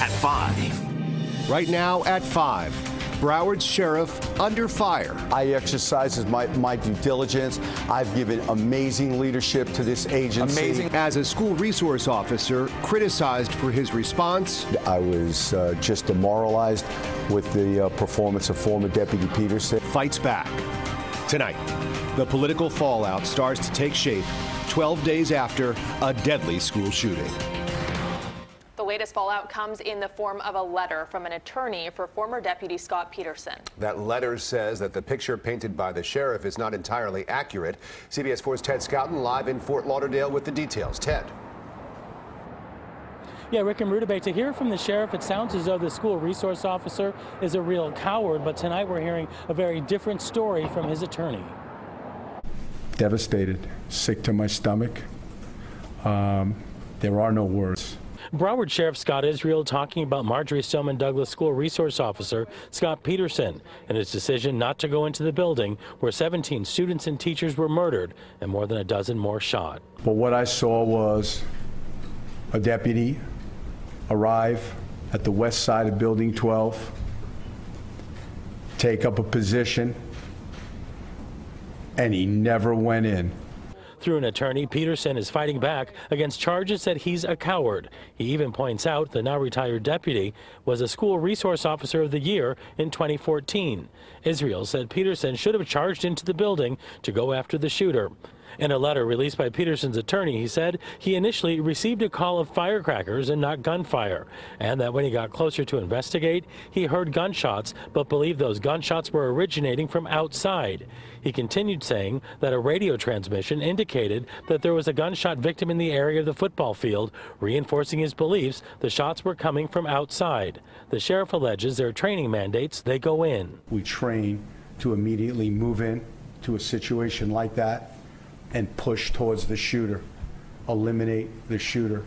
at 5. Right now at 5, Broward's sheriff under fire. I exercise my due diligence. I've given amazing leadership to this agency. As a school resource officer, criticized for his response. I was just demoralized with the performance of former Deputy Peterson. Fights back. Tonight, the political fallout starts to take shape 12 days after a deadly school shooting. The latest fallout comes in the form of a letter from an attorney for former Deputy Scot Peterson. That letter says that the picture painted by the sheriff is not entirely accurate. CBS 4's Ted Scouton live in Fort Lauderdale with the details. Ted. Yeah, Rick and Rutabaga, to hear from the sheriff, it sounds as though the school resource officer is a real coward, but tonight we're hearing a very different story from his attorney. Devastated, sick to my stomach. There are no words. Broward Sheriff Scott Israel talking about Marjory Stoneman Douglas School Resource Officer Scot Peterson and his decision not to go into the building where 17 students and teachers were murdered and more than a dozen more shot. But what I saw was a deputy arrive at the west side of Building 12, take up a position, and he never went in. Through an attorney, Peterson is fighting back against charges that he's a coward. He even points out the now retired deputy was a school resource officer of the year in 2014. Israel said Peterson should have charged into the building to go after the shooter. In a letter released by Peterson's attorney, he said he initially received a call of firecrackers and not gunfire, and that when he got closer to investigate, he heard gunshots, but believed those gunshots were originating from outside. He continued saying that a radio transmission indicated that there was a gunshot victim in the area of the football field, reinforcing his beliefs the shots were coming from outside. The sheriff alleges their training mandates they go in. We train to immediately move in to a situation like that and push towards the shooter, eliminate the shooter,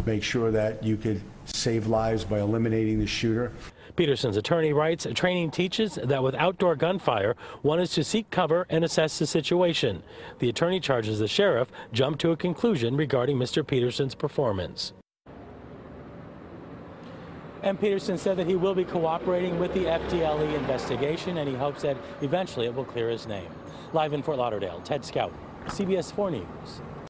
make sure that you could save lives by eliminating the shooter. Peterson's attorney writes, training teaches that with outdoor gunfire, one is to seek cover and assess the situation. The attorney charges the sheriff jumped to a conclusion regarding Mr. Peterson's performance. And Peterson said that he will be cooperating with the FDLE investigation, and he hopes that eventually it will clear his name. Live in Fort Lauderdale, Ted Scout, CBS 4 News.